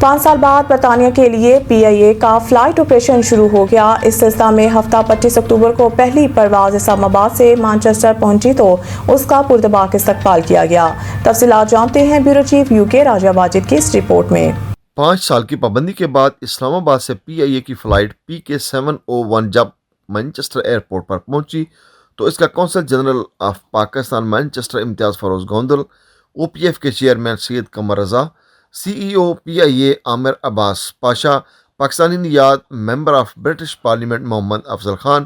5 سال بعد برطانیہ کے لیے پی آئی اے کا فلائٹ آپریشن شروع ہو گیا۔ اس سلسلہ میں ہفتہ 25 اکتوبر کو پہلی پرواز اسلام آباد سے مانچسٹر پہنچی تو اس کا پرتپاک استقبال کیا گیا۔ تفصیلات جانتے ہیں بیورو چیف یو کے راجہ واجد کی اس رپورٹ میں۔ 5 سال کی پابندی کے بعد اسلام آباد سے پی آئی اے کی فلائٹ PK-701 جب مانچسٹر ایئرپورٹ پر پہنچی تو اس کا قونصل general of Pakistan Manchester Imtiaz Feroz Gondal, OPF کے chairman Syed Qamar Raza, CEO P I A Aamir Abbas Pasha, Pakistani نیاد member of British parliament Muhammad Afzal Khan,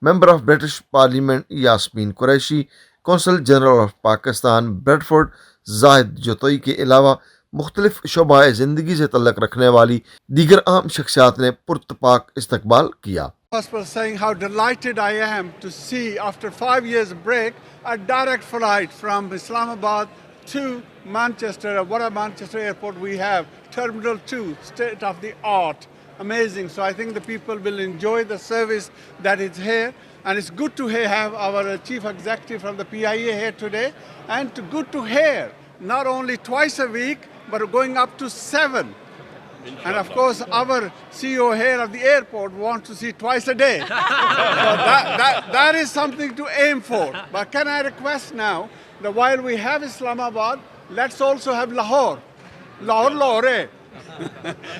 member of British parliament Yasmin Qureshi, consul general of Pakistan Bradford Zahid Jatoi کے علاوہ مختلف شعبہ زندگی سے تعلق رکھنے والی دیگر اہم شخصیات نے پرتپاک استقبال کیا۔ First of all, saying how delighted I am to see after 5 years break a direct flight from Islamabad to Manchester. What a Manchester airport we have. Terminal 2, state of the art. Amazing. So I think the people will enjoy the service that is here. And it's good to have our chief executive from the PIA here today. And good to hear not only twice a week, but going up to 7. And of course, our CEO here of the airport wants to see twice a day. So that is something to aim for. But can I request now that while we have Islamabad, let's also have Lahore. Lahore.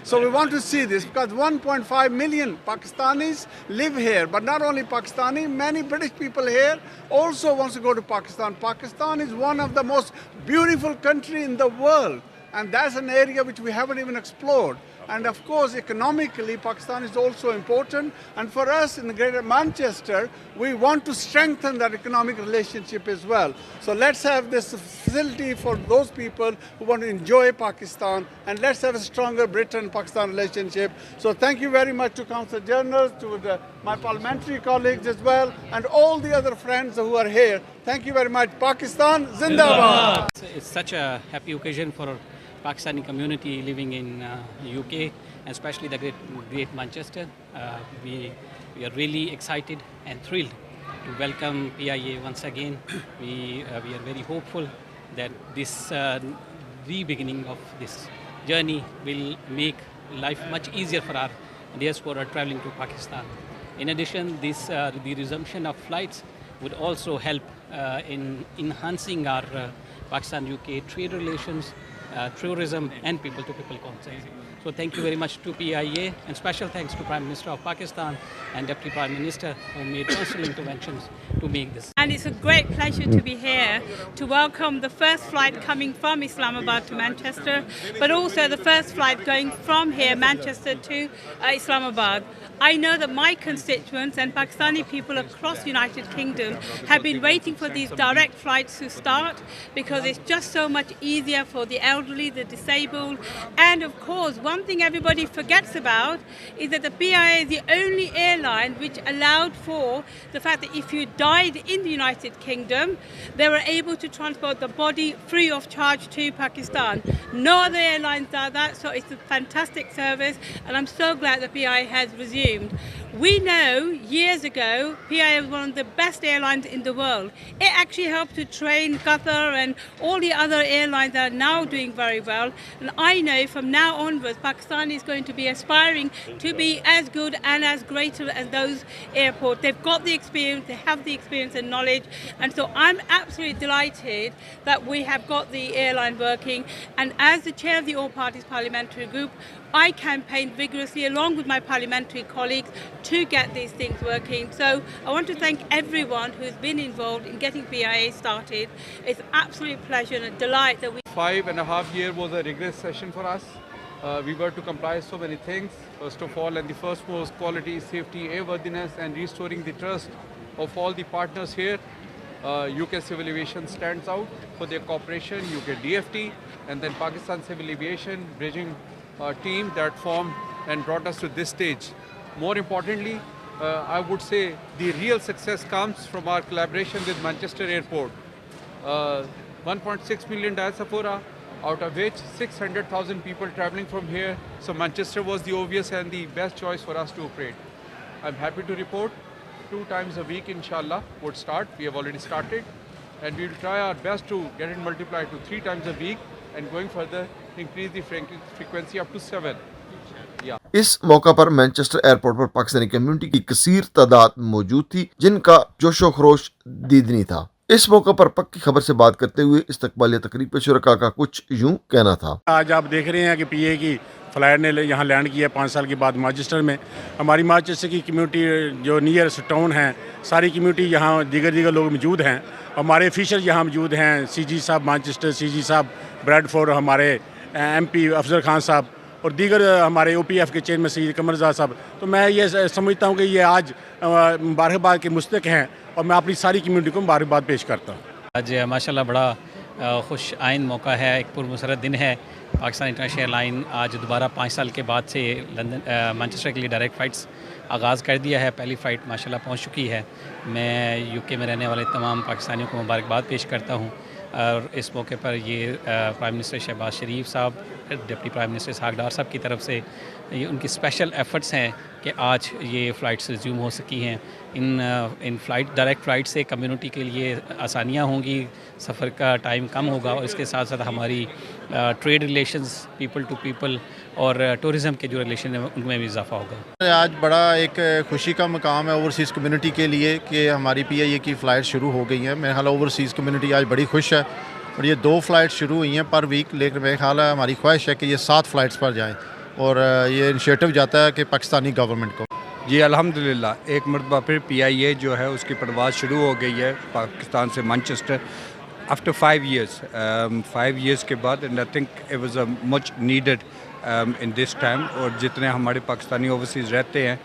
So we want to see this because 1.5 million Pakistanis live here. But not only Pakistani, many British people here also wants to go to Pakistan. Pakistan is one of the most beautiful countries in the world. And that's an area which we haven't even explored. And of course, economically, Pakistan is also important. And for us in the Greater Manchester, we want to strengthen that economic relationship as well. So let's have this facility for those people who want to enjoy Pakistan. And let's have a stronger Britain-Pakistan relationship. So thank you very much to Council Generals, to my parliamentary colleagues as well, and all the other friends who are here. Thank you very much. Pakistan, Zindabad. It's such a happy occasion for Pakistani community living in UK, and especially the great Manchester. We are really excited and thrilled to welcome PIA once again. We are very hopeful that this re-beginning of this journey will make life much easier for our diaspora traveling to Pakistan. In addition, the resumption of flights would also help in enhancing our Pakistan-UK trade relations, tourism and people-to-people contact. So thank you very much to PIA, and special thanks to Prime Minister of Pakistan and Deputy Prime Minister who made personal interventions to make this. And it's a great pleasure to be here to welcome the first flight coming from Islamabad to Manchester, but also the first flight going from here, Manchester, to Islamabad. I know that my constituents and Pakistani people across the United Kingdom have been waiting for these direct flights to start because it's just so much easier for the elderly, the disabled, and of course one thing everybody forgets about is that the PIA is the only airline which allowed for the fact that if you died in the United Kingdom, they were able to transport the body free of charge to Pakistan. No other airlines do that, so it's a fantastic service, and I'm so glad the PIA has resumed. We know years ago PIA was one of the best airlines in the world. It actually helped to train Qatar and all the other airlines that are now doing very well. And I know from now onwards Pakistan is going to be aspiring to be as good and as greater as those airports. They've got the experience, they have the experience and knowledge, and so I'm absolutely delighted that we have got the airline working. And as the chair of the All Parties Parliamentary Group, I campaigned vigorously along with my parliamentary colleagues to get these things working. So I want to thank everyone who's been involved in getting PIA started. It's an absolute pleasure and a delight that we... 5.5 years was a rigorous session for us. We were to comply so many things. First of all, and the first was quality, safety, airworthiness, and restoring the trust of all the partners here. UK Civil Aviation stands out for their cooperation, UK DFT, and then Pakistan Civil Aviation bridging team that formed and brought us to this stage. More importantly, I would say the real success comes from our collaboration with Manchester Airport. 1.6 million diaspora, out of which 600,000 people traveling from here. So Manchester was the obvious and the best choice for us to operate. I'm happy to report 2 times a week, inshallah, would start. We have already started. And we will try our best to get it multiplied to 3 times a week and going further increase the frequency up to 7. اس موقع پر Manchester airport پر Pakistani community کی کثیر تعداد موجود تھی جن کا جوش و خروش دیدنی تھا. اس موقع پر پکی خبر سے بات کرتے ہوئے استقبالیہ تقریب پہ شرکاء کا کچھ یوں کہنا تھا. آج آپ دیکھ رہے ہیں کہ پی اے کی فلائٹ نے یہاں لینڈ کیا 5 سال کے بعد مانچسٹر میں. ہماری مانچسٹر کی کمیونٹی جو نیئرسٹ ٹاؤن ہیں ساری کمیونٹی یہاں دیگر لوگ موجود ہیں. ہمارے آفیشل یہاں موجود ہیں, سی جی صاحب مانچسٹر, سی جی صاحب بریڈ فورڈ, ہمارے ایم پی افضل خان صاحب اور دیگر ہمارے او پی ایف کے چیئرمین سید قمر رضا صاحب. تو میں یہ سمجھتا ہوں کہ یہ آج مبارکباد کے مستحق ہیں اور میں اپنی ساری کمیونٹی کو مبارکباد پیش کرتا ہوں. آج ماشاءاللہ بڑا خوش آئند موقع ہے, ایک پرمسرت دن ہے. پاکستان انٹرنیشنل ایئر لائن آج دوبارہ 5 سال کے بعد سے مانچسٹر کے لیے ڈائریکٹ فلائٹس آغاز کر دیا ہے. پہلی فلائٹ ماشاءاللہ پہنچ چکی ہے. میں یو کے میں رہنے والے تمام پاکستانیوں کو مبارکباد پیش کرتا ہوں. اور اس موقع پر یہ پرائم منسٹر شہباز شریف صاحب, deputy prime minister Ishaq Dar صاحب کی طرف سے یہ ان کی اسپیشل ایفرٹس ہیں کہ آج یہ فلائٹس ریزیوم ہو سکی ہیں. ان ڈائریکٹ فلائٹ سے کمیونٹی کے لیے آسانیاں ہوں گی, سفر کا ٹائم کم ہوگا اور اس کے ساتھ ساتھ ہماری trade relations people to people اور ٹورزم کے جو ریلیشن ہیں ان میں بھی اضافہ ہوگا. آج بڑا ایک خوشی کا مقام ہے اوورسیز کمیونٹی کے لیے کہ ہماری پی آئی اے کی فلائٹ شروع ہو گئی ہیں. میرے خیال ہے اوورسیز کمیونٹی آج بڑی خوش ہے اور یہ 2 فلائٹ شروع ہوئی ہیں پر ویک, لیکن میرے خیال ہے ہماری خواہش ہے کہ یہ 7 فلائٹس پر جائیں اور یہ انیشیٹو جاتا ہے کہ پاکستانی گورنمنٹ کو. جی الحمدللہ ایک مرتبہ پھر پی آئی اے جو ہے اس کی پرواز شروع ہو گئی ہے پاکستان سے مانچسٹر آفٹر 5 years. 5 years کے بعد and I think it was much needed in this time. اور جتنے ہمارے پاکستانی اوورسیز رہتے ہیں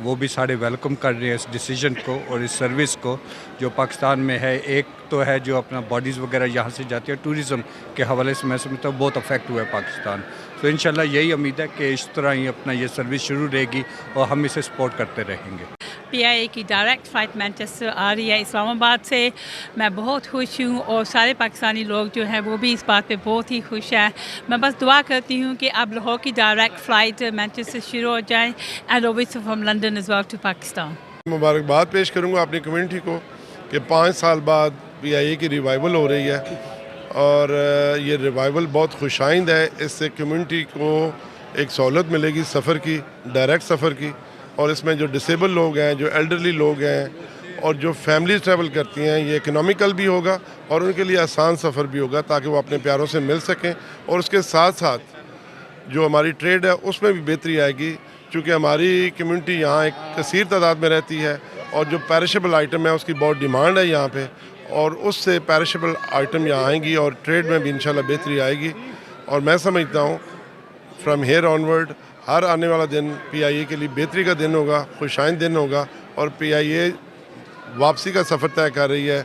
وہ بھی سارے ویلکم کر رہے ہیں اس ڈیسیجن کو اور اس سروس کو جو پاکستان میں ہے. ایک تو ہے جو اپنا باڈیز وغیرہ یہاں سے جاتی ہے, ٹورزم کے حوالے سے میں سمجھتا ہوں بہت افیکٹ ہوا ہے پاکستان. تو انشاءاللہ یہی امید ہے کہ اس طرح ہی اپنا یہ سروس شروع رہے گی اور ہم اسے سپورٹ کرتے رہیں گے. پی آئی اے کی ڈائریکٹ فلائٹ مانچسٹر آ رہی ہے اسلام آباد سے. میں بہت خوش ہوں اور سارے پاکستانی لوگ جو ہیں وہ بھی اس بات پہ بہت ہی خوش ہیں. میں بس دعا کرتی ہوں کہ اب لاہور کی ڈائریکٹ فلائٹ مانچسٹر شروع ہو جائیں and obviously from London is well to Pakistan. مبارکباد پیش کروں گا اپنی کمیونٹی کو کہ 5 سال بعد پی آئی اے کی ریوائول ہو رہی ہے اور یہ ریوائول بہت خوش آئند ہے. اس سے کمیونٹی کو ایک سہولت ملے گی سفر کی, ڈائریکٹ سفر کی, اور اس میں جو ڈسیبل لوگ ہیں, جو ایلڈرلی لوگ ہیں اور جو فیملیز ٹریول کرتی ہیں یہ اکنامیکل بھی ہوگا اور ان کے لیے آسان سفر بھی ہوگا تاکہ وہ اپنے پیاروں سے مل سکیں. اور اس کے ساتھ ساتھ جو ہماری ٹریڈ ہے اس میں بھی بہتری آئے گی چونکہ ہماری کمیونٹی یہاں ایک کثیر تعداد میں رہتی ہے اور جو پیرشیبل آئٹم ہے اس کی بہت ڈیمانڈ ہے یہاں پہ اور اس سے پیرشیبل آئٹم یہاں آئیں گی اور ٹریڈ میں بھی انشاءاللہ بہتری آئے گی. اور میں سمجھتا ہوں فرام ہیئر آنورڈ ہر آنے والا دن پی آئی اے کے لیے بہتری کا دن ہوگا, خوش آئند دن ہوگا اور پی آئی اے واپسی کا سفر طے کر رہی ہے.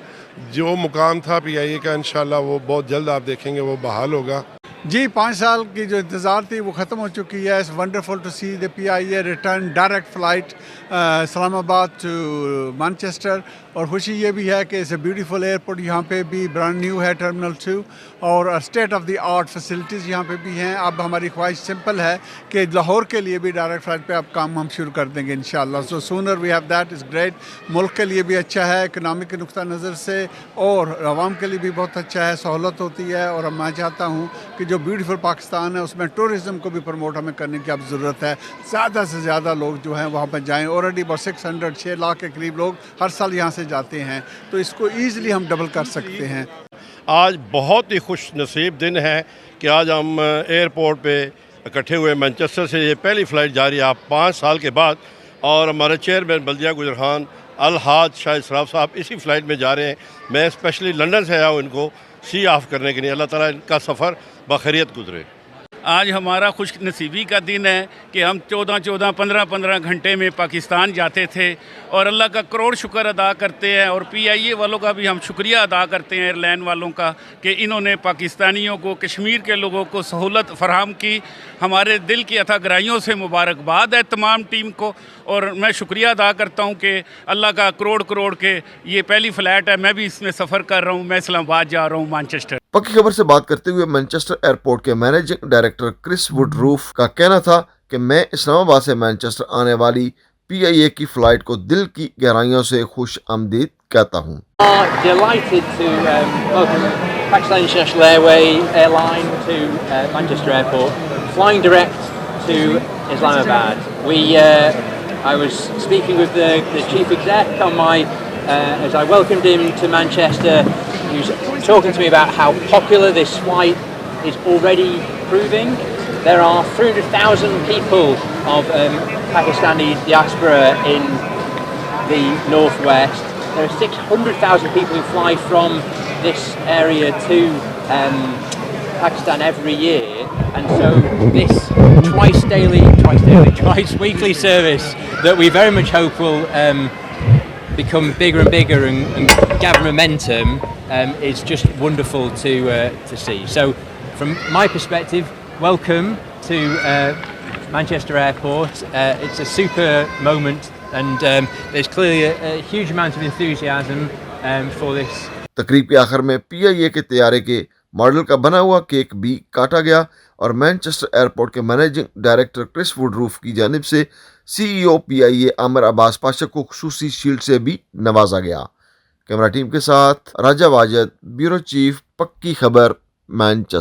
جو مقام تھا پی آئی اے کا انشاءاللہ وہ بہت جلد آپ دیکھیں گے وہ بحال ہوگا. جی 5 سال کی جو انتظار تھی وہ ختم ہو چکی ہے. It's wonderful to see the P I A return direct flight Islamabad to Manchester. اور خوشی یہ بھی ہے کہ اٹس اے بیوٹیفل ایئرپورٹ, یہاں پہ بھی برانڈ نیو ہے ٹرمینل 2 اور state of the art facilities یہاں پہ بھی ہیں. اب ہماری خواہش سمپل ہے کہ لاہور کے لیے بھی ڈائریکٹ فلائٹ پہ اب کام ہم شروع کر دیں گے انشاءاللہ. So sooner we have that is great. ملک کے لیے بھی اچھا ہے اکنامک کے نقطہ نظر سے اور عوام کے لیے بھی بہت اچھا ہے, سہولت ہوتی ہے. اور میں چاہتا ہوں کہ جو بیوٹیفل پاکستان ہے اس میں ٹورزم کو بھی پروموٹ ہمیں کرنے کی اب ضرورت ہے. زیادہ سے زیادہ لوگ جو ہیں وہاں پہ جائیں. آلریڈی about 6 لاکھ کے قریب لوگ ہر سال یہاں سے جاتے ہیں تو اس کو ایزیلی ہم ڈبل کر سکتے ہیں. آج بہت ہی خوش نصیب دن ہے کہ آج ہم ایئرپورٹ پہ اکٹھے ہوئے. مانچسٹر سے یہ پہلی فلائٹ جاری ہے 5 سال کے بعد اور ہمارے چیئرمین بلدیہ گجران الحاج شاہد سراف صاحب اسی فلائٹ میں جا رہے ہیں. میں اسپیشلی لنڈن سے آیا ہوں ان کو سی آف کرنے کے لیے. اللہ تعالیٰ ان کا سفر بخیریت گزرے. آج ہمارا خوش نصیبی کا دن ہے کہ ہم 14 15 گھنٹے میں پاکستان جاتے تھے اور اللہ کا کروڑ شکر ادا کرتے ہیں اور پی آئی اے والوں کا بھی ہم شکریہ ادا کرتے ہیں, ایئر لائن والوں کا, کہ انہوں نے پاکستانیوں کو, کشمیر کے لوگوں کو سہولت فراہم کی. ہمارے دل کی اتھا گہرائیوں سے مبارکباد ہے تمام ٹیم کو اور میں شکریہ ادا کرتا ہوں کہ اللہ کا کروڑ کے یہ پہلی فلائٹ ہے. میں بھی اس میں سفر کر رہا ہوں, میں اسلام آباد جا رہا ہوں مانچسٹر. پکی خبر سے بات کرتے ہوئے مانچسٹر ایئرپورٹ کے مینیجنگ ڈائریکٹر کرس وڈ روف کا کہنا تھا کہ میں اسلام آباد سے مانچسٹر آنے والی پی آئی اے کی فلائٹ کو دل کی گہرائیوں سے خوش آمدید कहता हूँ। Delighted to welcome Pakistan International Airline to Manchester Airport, flying direct to Islamabad. I was speaking with the chief exec on as I welcomed him to Manchester. He was talking to me about how popular this flight is already proving. There are 300,000 people of Pakistani diaspora in the northwest. There are 600,000 people who fly from this area to Pakistan every year, and so this twice weekly service that we very much hope will become bigger and bigger and gather momentum is just wonderful to see. So from my perspective, welcome to Manchester Airport. It's a super moment, and there's clearly a huge amount of enthusiasm for this. तकरीब के आखिर में PIA के तैयारे के model का बना हुआ केक भी काटा गया और मैनचेस्टर एयरपोर्ट के मैनेजिंग डायरेक्टर क्रिस वुडरूफ की जानिब से CEO PIA आमिर अब्बास पाशा को खुसूसी शील्ड से भी नवाजा गया। कैमरा टीम के साथ राजा वाजिद, ब्यूरो चीफ, पक्की खबर, मैनचेस्टर।